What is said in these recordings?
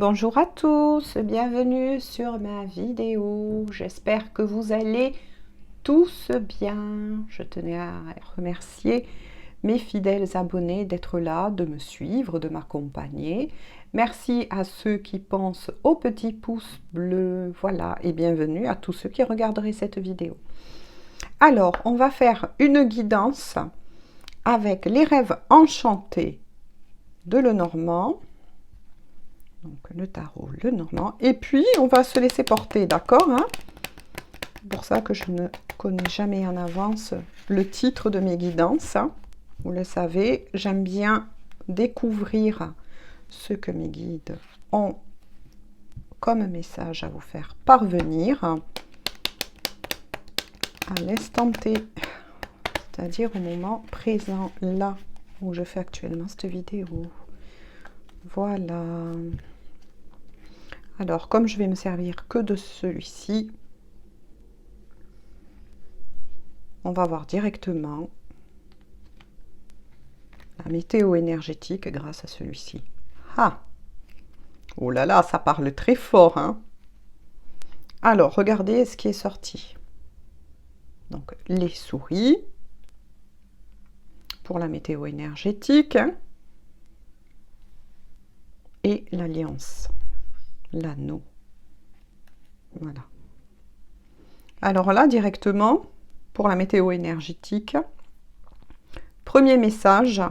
Bonjour à tous, bienvenue sur ma vidéo. J'espère que vous allez tous bien. Je tenais à remercier mes fidèles abonnés d'être là, de me suivre, de m'accompagner. Merci à ceux qui pensent au petit pouce bleu. Voilà, et bienvenue à tous ceux qui regarderaient cette vidéo. Alors, on va faire une guidance avec les rêves enchantés de Lenormand. Donc le tarot, le normand. Et puis, on va se laisser porter, d'accord, hein? C'est pour ça que je ne connais jamais en avance le titre de mes guidances. Vous le savez, j'aime bien découvrir ce que mes guides ont comme message à vous faire parvenir à l'instant T, c'est-à-dire au moment présent, là où je fais actuellement cette vidéo. Voilà. Alors, comme je vais me servir que de celui-ci, on va voir directement la météo énergétique grâce à celui-ci. Ah! Oh là là, ça parle très fort, hein? Alors, regardez ce qui est sorti. Donc, les souris pour la météo énergétique et l'alliance, l'anneau. Voilà. Alors là, directement, pour la météo énergétique, premier message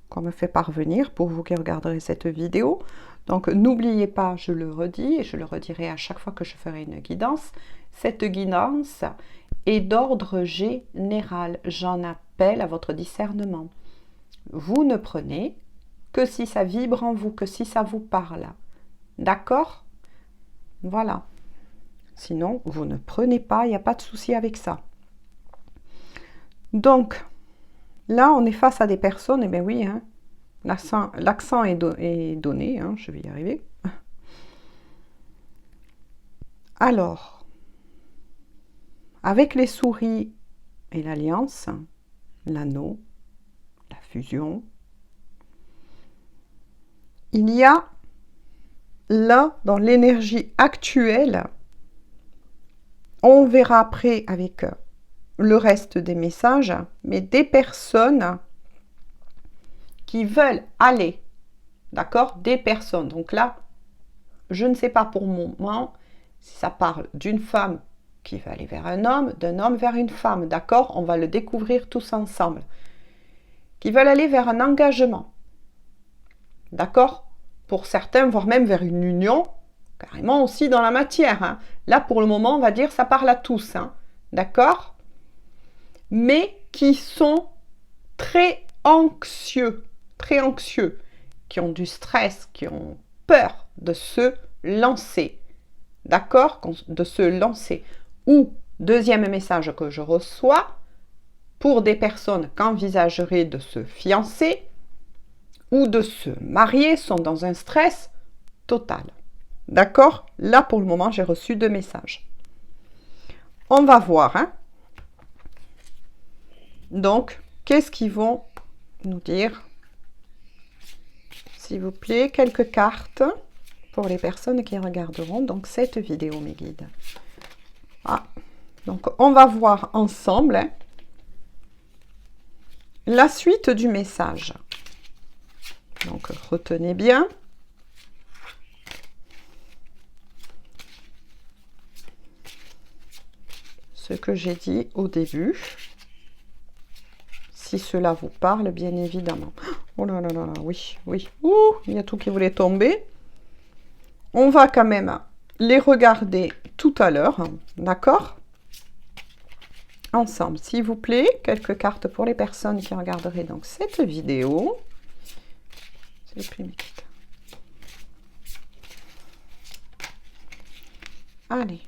qu'on me fait parvenir pour vous qui regarderez cette vidéo. Donc n'oubliez pas, je le redis et je le redirai à chaque fois que je ferai une guidance, cette guidance est d'ordre général. J'en appelle à votre discernement. Vous ne prenez que si ça vibre en vous, que si ça vous parle. D'accord? Voilà. Sinon, vous ne prenez pas, il n'y a pas de souci avec ça. Donc, là, on est face à des personnes, et bien oui, hein, l'accent est donné, hein, je vais y arriver. Alors, avec les souris et l'alliance, l'anneau, la fusion, il y a là, dans l'énergie actuelle, on verra après avec le reste des messages, mais des personnes qui veulent aller, d'accord? Des personnes. Donc là, je ne sais pas pour le moment si ça parle d'une femme qui veut aller vers un homme, d'un homme vers une femme, d'accord? On va le découvrir tous ensemble. Qui veulent aller vers un engagement, d'accord? Pour certains, voire même vers une union, carrément aussi dans la matière. Hein. Là, pour le moment, on va dire ça parle à tous, hein, d'accord? Mais qui sont très anxieux, qui ont du stress, qui ont peur de se lancer, d'accord? De se lancer. Ou, deuxième message que je reçois, pour des personnes qui envisageraient de se fiancer ou de se marier, sont dans un stress total. D'accord? Là, pour le moment, j'ai reçu 2 messages. On va voir, hein? Donc, qu'est-ce qu'ils vont nous dire? S'il vous plaît, quelques cartes pour les personnes qui regarderont donc cette vidéo, mes guides. Ah, donc on va voir ensemble hein, la suite du message. Donc, retenez bien. Ce que j'ai dit au début. Si cela vous parle, bien évidemment. Oh là là là là, oui, oui. Ouh, il y a tout qui voulait tomber. On va quand même les regarder tout à l'heure, d'accord? Ensemble, s'il vous plaît, quelques cartes pour les personnes qui regarderaient donc cette vidéo. C'est les plus petites. Allez,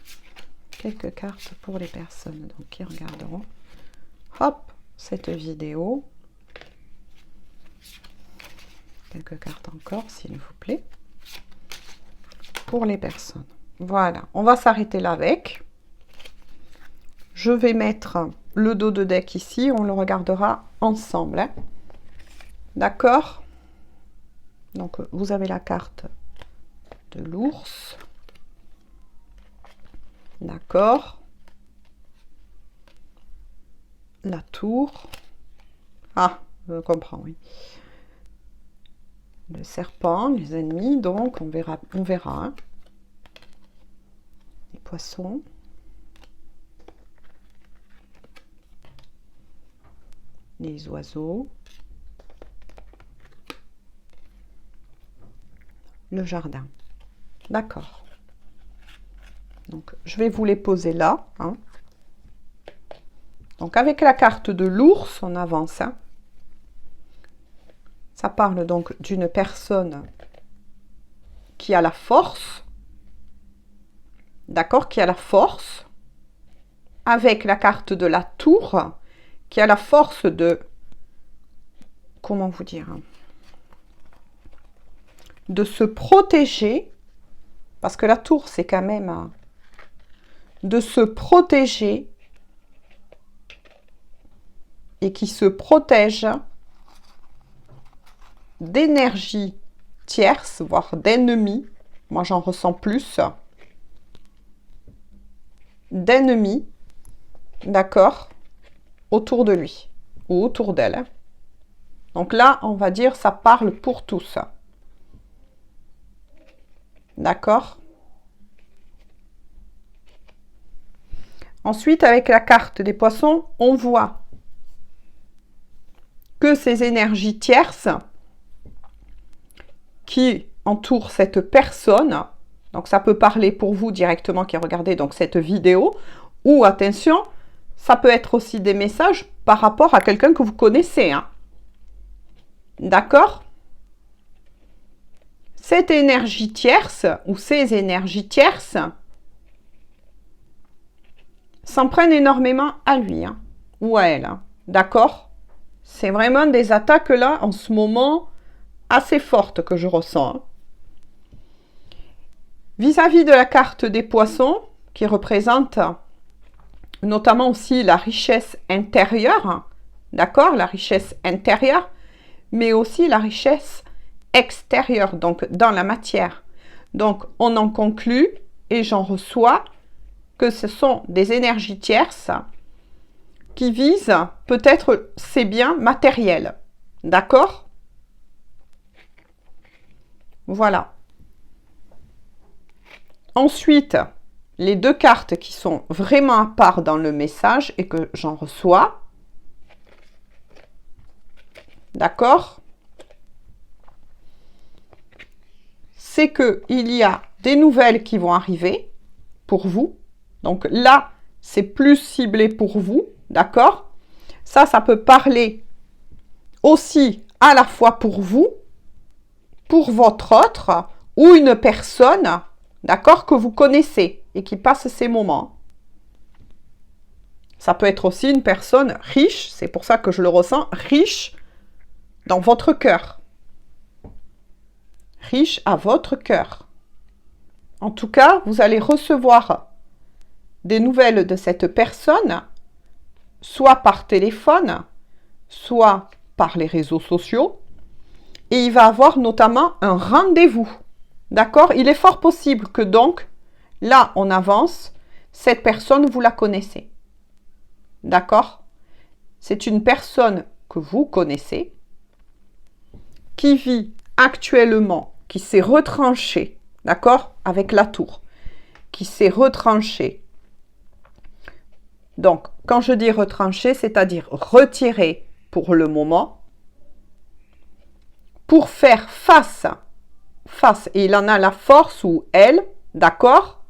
quelques cartes pour les personnes donc, qui regarderont. Hop, cette vidéo. Quelques cartes encore, s'il vous plaît. Pour les personnes. Voilà, on va s'arrêter là avec. Je vais mettre le dos de deck ici, on le regardera ensemble. Hein. D'accord? Donc, vous avez la carte de l'ours. D'accord. La tour. Ah, je comprends, oui. Le serpent, les ennemis, donc on verra. Hein. Les poissons. Les oiseaux. Le jardin. D'accord. Donc, je vais vous les poser là. Hein. Donc, avec la carte de l'ours, on avance. Hein. Ça parle donc d'une personne qui a la force. D'accord, qui a la force. Avec la carte de la tour, qui a la force de... Comment vous dire, de se protéger, parce que la tour, c'est quand même de se protéger et qui se protège d'énergie tierce, voire d'ennemis. Moi, j'en ressens plus. D'ennemis, d'accord, autour de lui ou autour d'elle. Donc là, on va dire, ça parle pour tous. D'accord? Ensuite, avec la carte des poissons, on voit que ces énergies tierces qui entourent cette personne, donc ça peut parler pour vous directement qui regardez donc cette vidéo, ou attention, ça peut être aussi des messages par rapport à quelqu'un que vous connaissez. Hein. D'accord? Cette énergie tierce, ou ces énergies tierces, s'en prennent énormément à lui, hein, ou à elle. Hein. D'accord? C'est vraiment des attaques là, en ce moment, assez fortes que je ressens. Hein. Vis-à-vis de la carte des poissons, qui représente notamment aussi la richesse intérieure, d'accord, la richesse intérieure, mais aussi la richesse extérieure, donc dans la matière. Donc, on en conclut, et j'en reçois, que ce sont des énergies tierces qui visent peut-être ces biens matériels. D'accord? Voilà. Ensuite, les deux cartes qui sont vraiment à part dans le message et que j'en reçois. D'accord? C'est qu'il y a des nouvelles qui vont arriver pour vous. Donc là, c'est plus ciblé pour vous. D'accord? Ça peut parler aussi à la fois pour vous, pour votre autre ou une personne, d'accord, que vous connaissez et qui passe ces moments. Ça peut être aussi une personne riche, c'est pour ça que je le ressens, riche dans votre cœur. Riche à votre cœur. En tout cas, vous allez recevoir des nouvelles de cette personne, soit par téléphone, soit par les réseaux sociaux, et il va avoir notamment un rendez-vous. D'accord? Il est fort possible que donc, là, on avance, cette personne, vous la connaissez. D'accord? C'est une personne que vous connaissez, qui vit actuellement, qui s'est retranchée, d'accord? Avec la tour, qui s'est retranchée. Donc, quand je dis retranché, c'est-à-dire retiré pour le moment, pour faire face, et il en a la force ou elle, d'accord,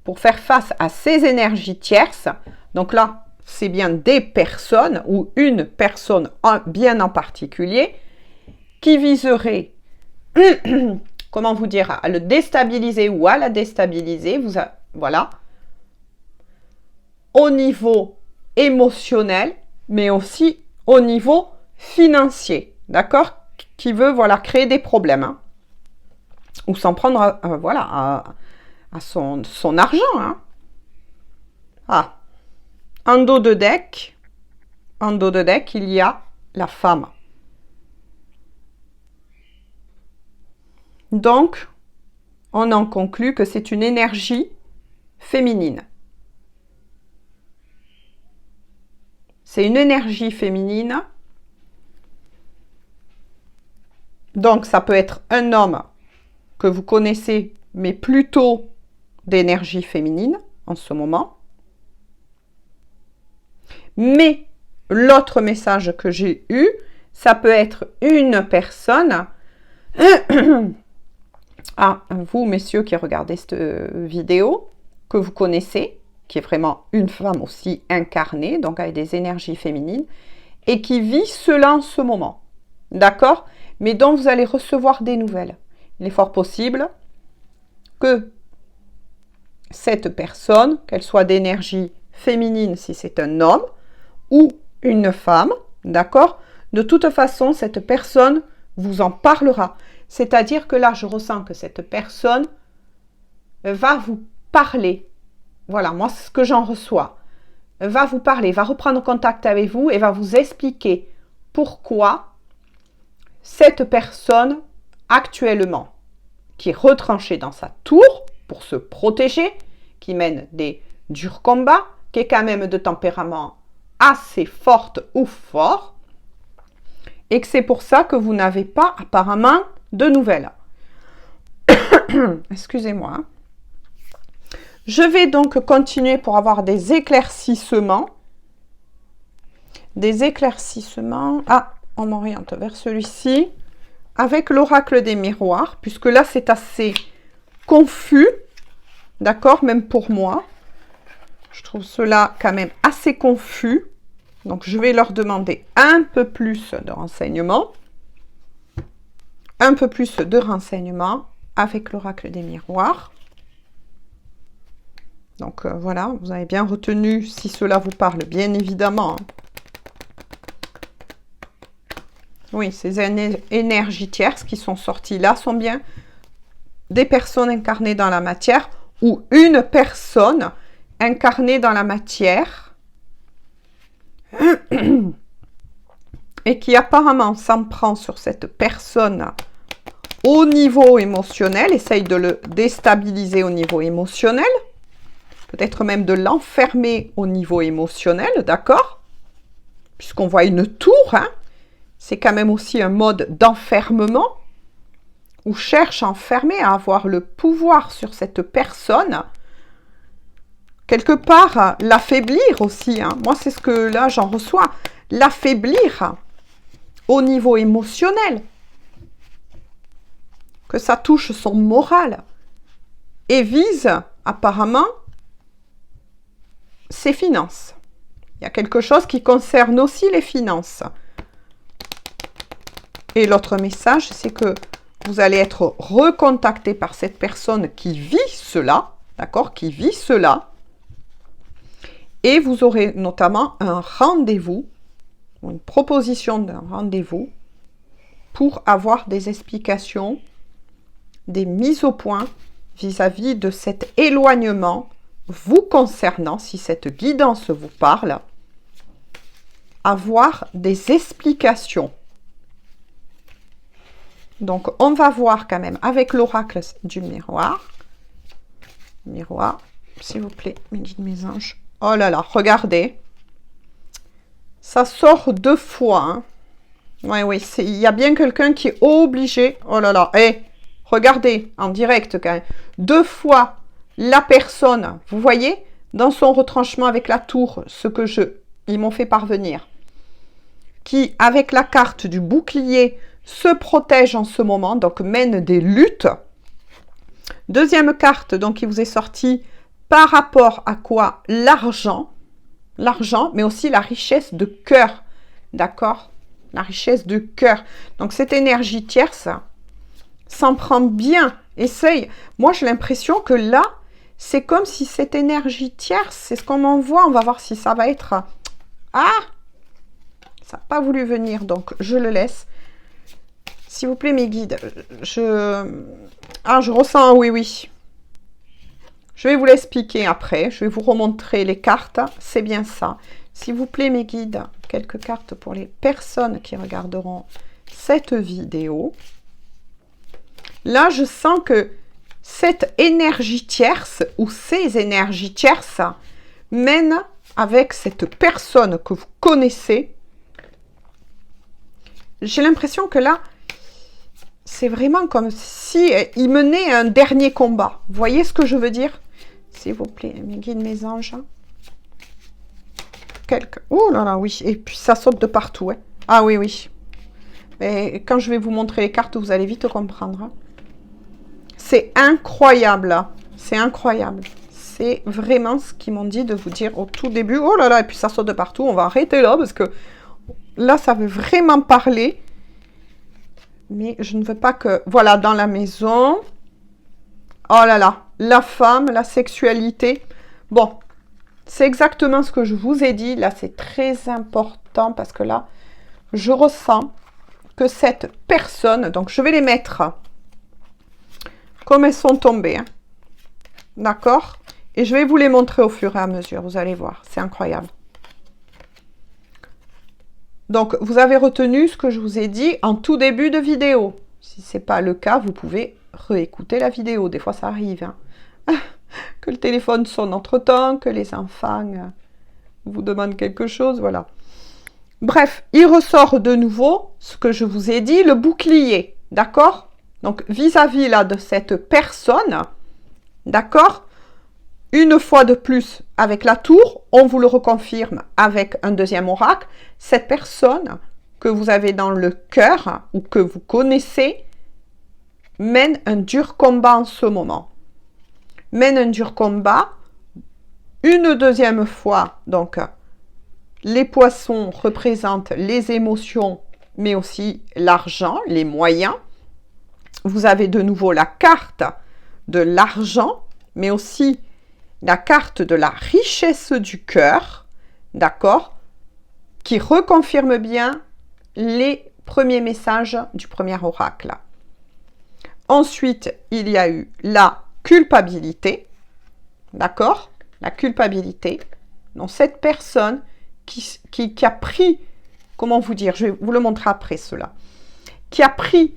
pour faire face à ces énergies tierces. Donc là, c'est bien des personnes ou une personne bien en particulier qui viserait, comment vous dire, à le déstabiliser ou à la déstabiliser, voilà, au niveau émotionnel, mais aussi au niveau financier, d'accord, qui veut, voilà, créer des problèmes, hein, ou s'en prendre, voilà, à son argent, hein. Ah, en dos de deck, il y a la femme. Donc, on en conclut que c'est une énergie féminine. C'est une énergie féminine. Donc, ça peut être un homme que vous connaissez, mais plutôt d'énergie féminine en ce moment. Mais l'autre message que j'ai eu, ça peut être une personne. Ah, vous, messieurs qui regardez cette vidéo, que vous connaissez, qui est vraiment une femme aussi incarnée, donc avec des énergies féminines, et qui vit cela en ce moment. D'accord? Mais dont vous allez recevoir des nouvelles. Il est fort possible que cette personne, qu'elle soit d'énergie féminine si c'est un homme, ou une femme, d'accord? De toute façon, cette personne vous en parlera. C'est-à-dire que là, je ressens que cette personne va vous parler. Voilà, moi, c'est ce que j'en reçois. Va vous parler, va reprendre contact avec vous et va vous expliquer pourquoi cette personne, actuellement, qui est retranchée dans sa tour pour se protéger, qui mène des durs combats, qui est quand même de tempérament assez forte ou fort, et que c'est pour ça que vous n'avez pas apparemment de nouvelles. Excusez-moi. Je vais donc continuer pour avoir des éclaircissements. Des éclaircissements. Ah, on m'oriente vers celui-ci. Avec l'oracle des miroirs, puisque là, c'est assez confus. D'accord, même pour moi. Je trouve cela quand même assez confus. Donc, je vais leur demander un peu plus de renseignements. Un peu plus de renseignements avec l'oracle des miroirs. Donc, voilà, vous avez bien retenu si cela vous parle, bien évidemment. Oui, ces énergies tierces qui sont sorties là sont bien des personnes incarnées dans la matière ou une personne incarnée dans la matière et qui apparemment s'en prend sur cette personne au niveau émotionnel, essaye de le déstabiliser au niveau émotionnel, peut-être même de l'enfermer au niveau émotionnel, d'accord? Puisqu'on voit une tour, hein, c'est quand même aussi un mode d'enfermement où cherche à enfermer, à avoir le pouvoir sur cette personne. Quelque part, l'affaiblir aussi. Hein. Moi, c'est ce que là, j'en reçois. L'affaiblir au niveau émotionnel. Que ça touche son moral. Et vise, apparemment, ses finances. Il y a quelque chose qui concerne aussi les finances. Et l'autre message, c'est que vous allez être recontacté par cette personne qui vit cela, d'accord, qui vit cela. Et vous aurez notamment un rendez-vous, une proposition d'un rendez-vous pour avoir des explications, des mises au point vis-à-vis de cet éloignement vous concernant, si cette guidance vous parle, avoir des explications. Donc, on va voir quand même avec l'oracle du miroir. Miroir, s'il vous plaît, mes guides, mes anges. Oh là là, regardez. Ça sort 2 fois. Hein. Oui, il y a bien quelqu'un qui est obligé. Oh là là, regardez, en direct quand même. 2 fois la personne, vous voyez, dans son retranchement avec la tour, ce que ils m'ont fait parvenir. Qui, avec la carte du bouclier, se protège en ce moment, donc mène des luttes. Deuxième carte, donc, qui vous est sortie par rapport à quoi? L'argent, mais aussi la richesse de cœur, d'accord? La richesse de cœur. Donc, cette énergie tierce s'en prend bien, essaye. Moi, j'ai l'impression que là, c'est comme si cette énergie tierce, c'est ce qu'on m'envoie, on va voir si ça va être... Ah! Ça n'a pas voulu venir, donc je le laisse. S'il vous plaît, mes guides, je ressens, oui. Je vais vous l'expliquer après. Je vais vous remontrer les cartes. C'est bien ça. S'il vous plaît, mes guides, quelques cartes pour les personnes qui regarderont cette vidéo. Là, je sens que cette énergie tierce ou ces énergies tierces mènent avec cette personne que vous connaissez. J'ai l'impression que là, c'est vraiment comme si il menait un dernier combat. Vous voyez ce que je veux dire? S'il vous plaît, mes guides, mes anges. Oh là là, oui. Et puis ça saute de partout. Hein. Ah oui, oui. Et quand je vais vous montrer les cartes, vous allez vite comprendre. Hein. C'est incroyable. C'est incroyable. C'est vraiment ce qu'ils m'ont dit de vous dire au tout début. Oh là là, et puis ça saute de partout. On va arrêter là parce que là, ça veut vraiment parler. Mais je ne veux pas que... Voilà, dans la maison. Oh là là, la femme, la sexualité. Bon, c'est exactement ce que je vous ai dit. Là, c'est très important parce que là, je ressens que cette personne... Donc, je vais les mettre comme elles sont tombées. Hein. D'accord? Et je vais vous les montrer au fur et à mesure. Vous allez voir, c'est incroyable. Donc, vous avez retenu ce que je vous ai dit en tout début de vidéo. Si ce n'est pas le cas, vous pouvez réécouter la vidéo. Des fois, ça arrive. Hein. Que le téléphone sonne entre-temps, que les enfants vous demandent quelque chose, voilà. Bref, il ressort de nouveau ce que je vous ai dit, le bouclier, d'accord? Donc, vis-à-vis là de cette personne, d'accord? Une fois de plus avec la tour, on vous le reconfirme avec un deuxième oracle. Cette personne que vous avez dans le cœur ou que vous connaissez mène un dur combat en ce moment. Mène un dur combat. Une deuxième fois, donc, les poissons représentent les émotions, mais aussi l'argent, les moyens. Vous avez de nouveau la carte de l'argent, mais aussi la carte de la richesse du cœur, d'accord, qui reconfirme bien les premiers messages du premier oracle. Ensuite, il y a eu la culpabilité, d'accord, la culpabilité. Donc, cette personne qui a pris, comment vous dire, je vais vous le montrer après cela, qui a pris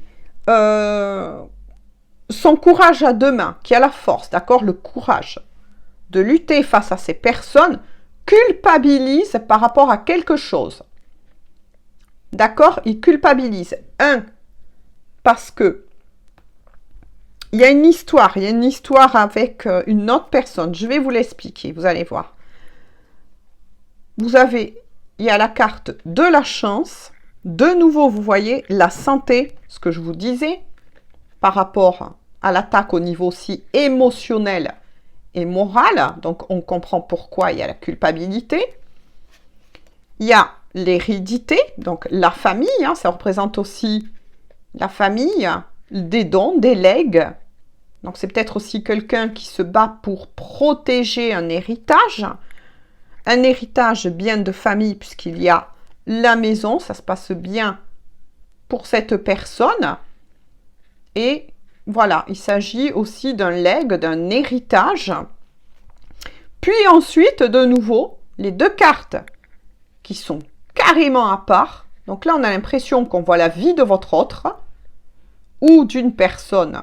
son courage à deux mains, qui a la force, d'accord, le courage de lutter face à ces personnes, culpabilise par rapport à quelque chose. D'accord? Il culpabilise. Parce que il y a une histoire avec une autre personne. Je vais vous l'expliquer, vous allez voir. Il y a la carte de la chance. De nouveau, vous voyez, la santé, ce que je vous disais, par rapport à l'attaque au niveau aussi émotionnel et moral. Donc, on comprend pourquoi il y a la culpabilité. Il y a l'hérédité, donc la famille, hein, ça représente aussi la famille, des dons, des legs. Donc, c'est peut-être aussi quelqu'un qui se bat pour protéger un héritage bien de famille, puisqu'il y a la maison, ça se passe bien pour cette personne. Et voilà, il s'agit aussi d'un legs, d'un héritage. Puis ensuite, de nouveau, les deux cartes qui sont carrément à part. Donc là, on a l'impression qu'on voit la vie de votre autre ou d'une personne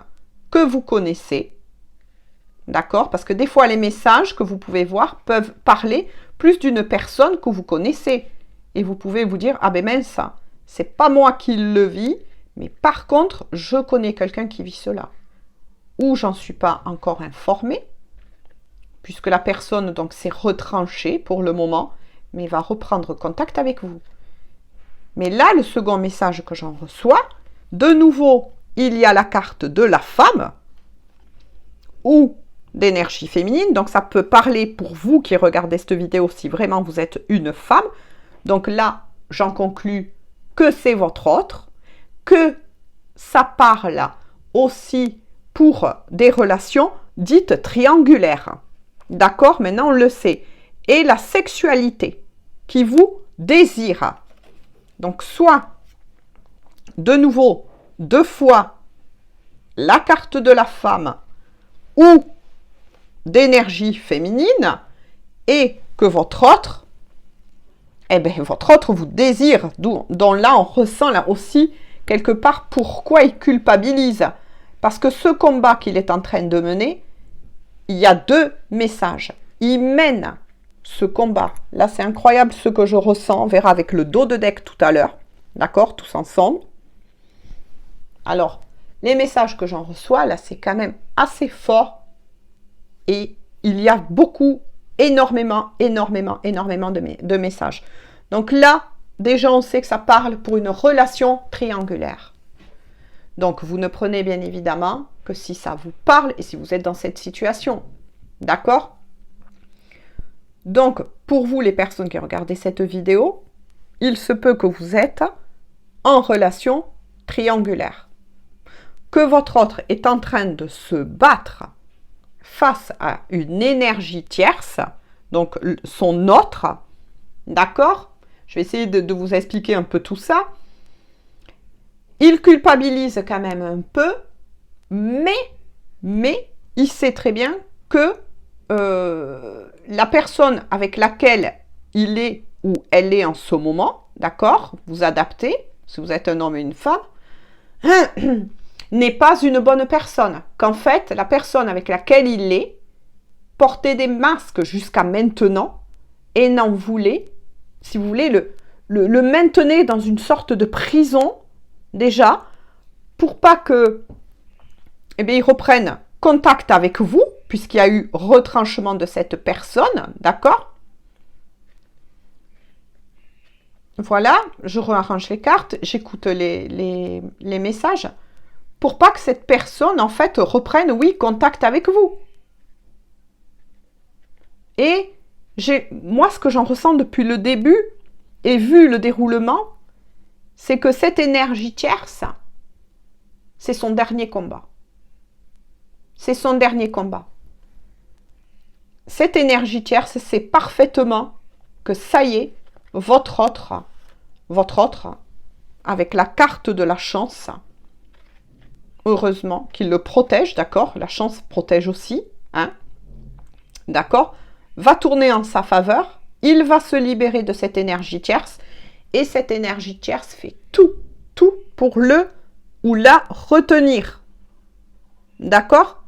que vous connaissez. D'accord? Parce que des fois, les messages que vous pouvez voir peuvent parler plus d'une personne que vous connaissez. Et vous pouvez vous dire, ah ben mince, c'est pas moi qui le vis, mais par contre, je connais quelqu'un qui vit cela. Ou j'en suis pas encore informée, puisque la personne donc s'est retranchée pour le moment, mais va reprendre contact avec vous. Mais là, le second message que j'en reçois, de nouveau, il y a la carte de la femme, ou d'énergie féminine, donc ça peut parler pour vous qui regardez cette vidéo si vraiment vous êtes une femme. Donc là, j'en conclus que c'est votre autre, que ça parle aussi pour des relations dites triangulaires. D'accord? Maintenant, on le sait. Et la sexualité qui vous désire. Donc, soit, de nouveau, deux fois, la carte de la femme ou d'énergie féminine et que votre autre, votre autre vous désire, dont là, on ressent là aussi quelque part pourquoi il culpabilise. Parce que ce combat qu'il est en train de mener, il y a deux messages. Il mène ce combat. Là, c'est incroyable ce que je ressens. On verra avec le dos de deck tout à l'heure. D'accord? Tous ensemble. Alors, les messages que j'en reçois, là, c'est quand même assez fort. Et il y a beaucoup, énormément de messages. Donc là, déjà, on sait que ça parle pour une relation triangulaire. Donc, vous ne prenez bien évidemment que si ça vous parle et si vous êtes dans cette situation. D'accord? Donc, pour vous, les personnes qui regardez cette vidéo, il se peut que vous êtes en relation triangulaire. Que votre autre est en train de se battre face à une énergie tierce, donc son autre, d'accord? Je vais essayer de vous expliquer un peu tout ça. Il culpabilise quand même un peu, mais il sait très bien que la personne avec laquelle il est ou elle est en ce moment, d'accord? Vous adaptez, si vous êtes un homme et une femme, n'est pas une bonne personne. Qu'en fait, la personne avec laquelle il est portait des masques jusqu'à maintenant et n'en voulait, si vous voulez, le maintenait dans une sorte de prison, déjà, pour pas que, eh bien, il reprenne contact avec vous, puisqu'il y a eu retranchement de cette personne, d'accord? Voilà, je réarrange les cartes, j'écoute les messages, pour pas que cette personne, en fait, reprenne, oui, contact avec vous. Et moi, ce que j'en ressens depuis le début, et vu le déroulement, c'est que cette énergie tierce, c'est son dernier combat. C'est son dernier combat. Cette énergie tierce sait parfaitement que ça y est, votre autre, avec la carte de la chance, heureusement qu'il le protège, d'accord? La chance protège aussi, hein? D'accord? Va tourner en sa faveur, il va se libérer de cette énergie tierce, et cette énergie tierce fait tout pour le ou la retenir. D'accord?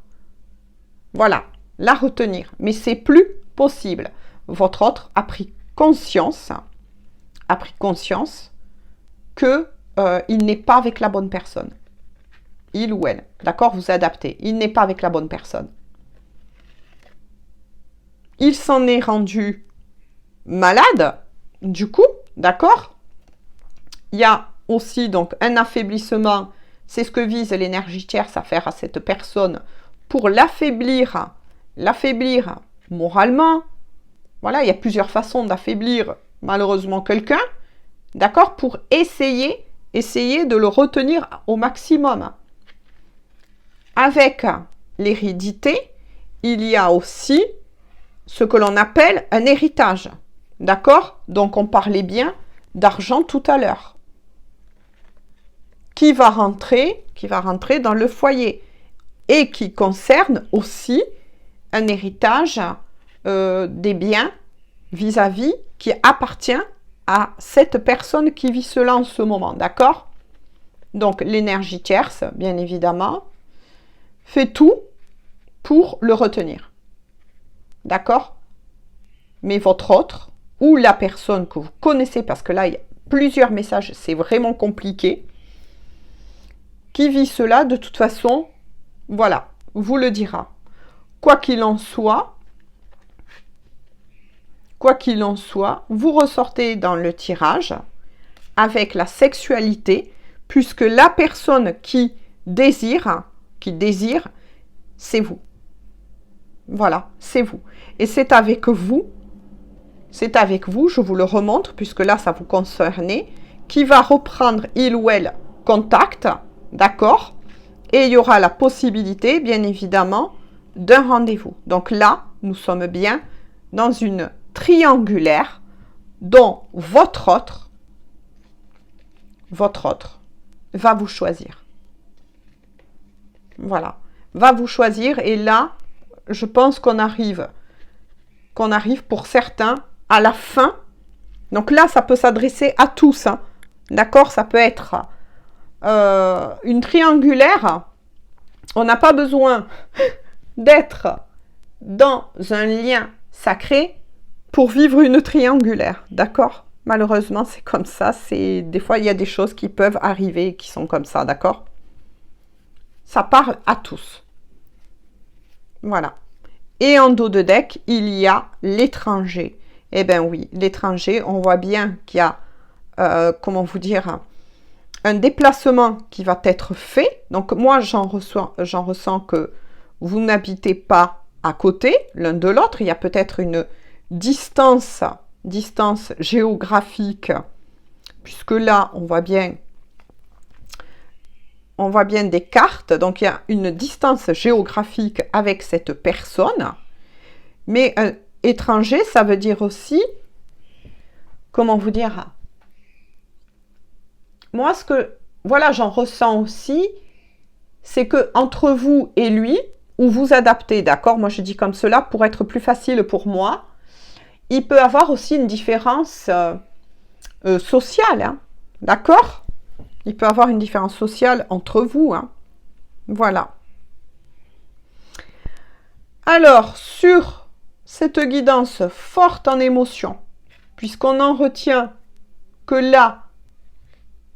Voilà, la retenir. Mais c'est plus possible. Votre autre a pris conscience que il n'est pas avec la bonne personne. Il ou elle. D'accord? Vous adaptez. Il n'est pas avec la bonne personne. Il s'en est rendu malade, du coup, d'accord? Il y a aussi donc un affaiblissement, c'est ce que vise l'énergie tierce à faire à cette personne pour l'affaiblir moralement. Voilà, il y a plusieurs façons d'affaiblir malheureusement quelqu'un, d'accord? Pour essayer de le retenir au maximum. Avec l'hérédité, il y a aussi ce que l'on appelle un héritage, d'accord? Donc on parlait bien d'argent tout à l'heure, qui va rentrer dans le foyer et qui concerne aussi un héritage des biens vis-à-vis qui appartient à cette personne qui vit cela en ce moment, d'accord? Donc l'énergie tierce, bien évidemment, fait tout pour le retenir, d'accord? Mais votre autre, ou la personne que vous connaissez, parce que là, il y a plusieurs messages, c'est vraiment compliqué, qui vit cela, de toute façon, voilà, vous le dira. Quoi qu'il en soit, vous ressortez dans le tirage avec la sexualité, puisque la personne qui désire, c'est vous. Voilà, c'est vous. Et c'est avec vous, je vous le remontre, puisque là, ça vous concernait, qui va reprendre, il ou elle, contact, d'accord? Et il y aura la possibilité, bien évidemment, d'un rendez-vous. Donc là, nous sommes bien dans une triangulaire dont votre autre va vous choisir. Voilà, va vous choisir. Et là, je pense qu'on arrive pour certains à la fin. Donc là, ça peut s'adresser à tous, hein. D'accord? Ça peut être une triangulaire On n'a pas besoin d'être dans un lien sacré pour vivre une triangulaire, d'accord? Malheureusement, c'est comme ça. Des fois, il y a des choses qui peuvent arriver et qui sont comme ça, d'accord? Ça parle à tous. Voilà. Et en dos de deck, il y a l'étranger. Eh bien oui, l'étranger, on voit bien qu'il y a, comment vous dire, un déplacement qui va être fait. Donc moi, j'en ressens que vous n'habitez pas à côté l'un de l'autre. Il y a peut-être une distance géographique, puisque là, on voit bien des cartes. Donc il y a une distance géographique avec cette personne. Mais étranger, ça veut dire aussi, comment vous dire, moi, voilà, j'en ressens aussi, c'est que entre vous et lui, ou vous adaptez, d'accord? Moi, je dis comme cela pour être plus facile pour moi. Il peut avoir aussi une différence sociale, hein, d'accord? Il peut avoir une différence sociale entre vous, hein. Voilà. Alors, sur cette guidance forte en émotion, puisqu'on en retient que là,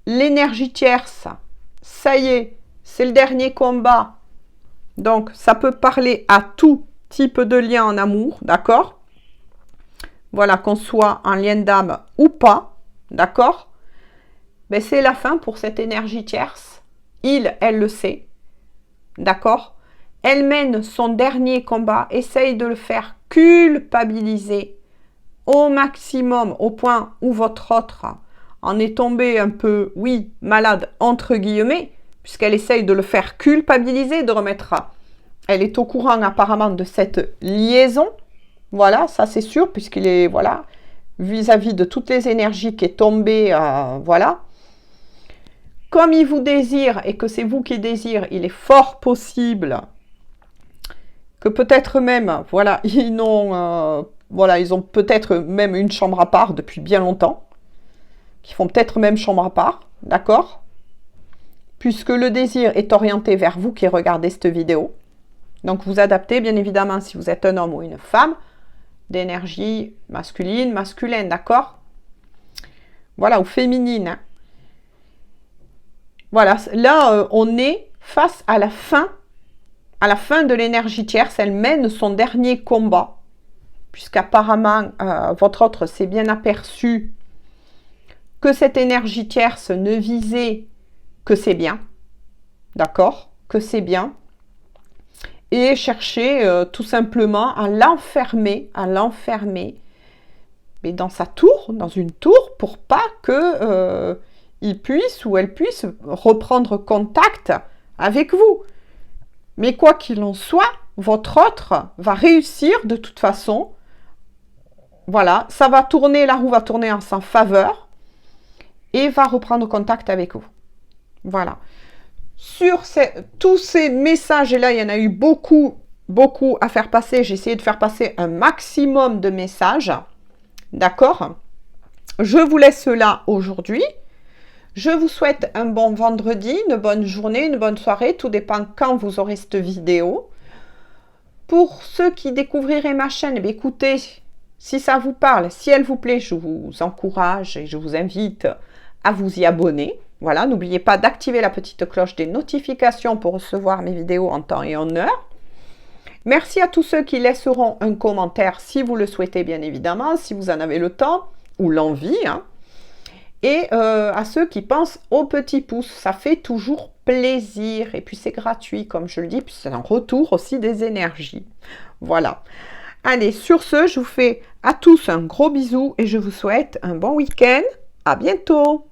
l'énergie tierce, ça y est, c'est le dernier combat. Donc, ça peut parler à tout type de lien en amour, d'accord? Voilà, qu'on soit en lien d'âme ou pas, d'accord? Mais c'est la fin pour cette énergie tierce. Elle le sait, d'accord? Elle mène son dernier combat, essaye de le faire culpabiliser au maximum, au point où votre autre en est tombé un peu, oui, malade, entre guillemets, puisqu'elle essaye de le faire culpabiliser, de remettre... Elle est au courant apparemment de cette liaison. Voilà, ça c'est sûr, puisqu'il est, voilà, vis-à-vis de toutes les énergies qui est tombée, voilà. Comme il vous désire et que c'est vous qui désire, il est fort possible que peut-être même, voilà, ils ont peut-être même une chambre à part depuis bien longtemps, qui font peut-être même chambre à part, d'accord? Puisque le désir est orienté vers vous qui regardez cette vidéo. Donc vous adaptez, bien évidemment, si vous êtes un homme ou une femme, d'énergie masculine, d'accord? Voilà, ou féminine. Hein. Voilà, là, on est face à la fin de l'énergie tierce. Elle mène son dernier combat, puisqu'apparemment, votre autre s'est bien aperçu que cette énergie tierce ne visait que c'est bien, d'accord? Que c'est bien. Et chercher tout simplement à l'enfermer, mais dans sa tour, dans une tour, pour pas que il puisse ou elle puisse reprendre contact avec vous. Mais quoi qu'il en soit, votre autre va réussir de toute façon. Voilà, ça va tourner, la roue va tourner en sa faveur et va reprendre contact avec vous. Voilà. Sur tous ces messages-là, il y en a eu beaucoup à faire passer. J'ai essayé de faire passer un maximum de messages. D'accord? Je vous laisse là aujourd'hui. Je vous souhaite un bon vendredi, une bonne journée, une bonne soirée. Tout dépend quand vous aurez cette vidéo. Pour ceux qui découvriraient ma chaîne, eh écoutez, si ça vous parle, si elle vous plaît, je vous encourage et je vous invite à vous y abonner. Voilà, n'oubliez pas d'activer la petite cloche des notifications pour recevoir mes vidéos en temps et en heure. Merci à tous ceux qui laisseront un commentaire si vous le souhaitez, bien évidemment, si vous en avez le temps ou l'envie. Hein. Et à ceux qui pensent au petit pouce, ça fait toujours plaisir. Et puis c'est gratuit, comme je le dis, puis c'est un retour aussi des énergies. Voilà. Allez, sur ce, je vous fais à tous un gros bisou et je vous souhaite un bon week-end. À bientôt!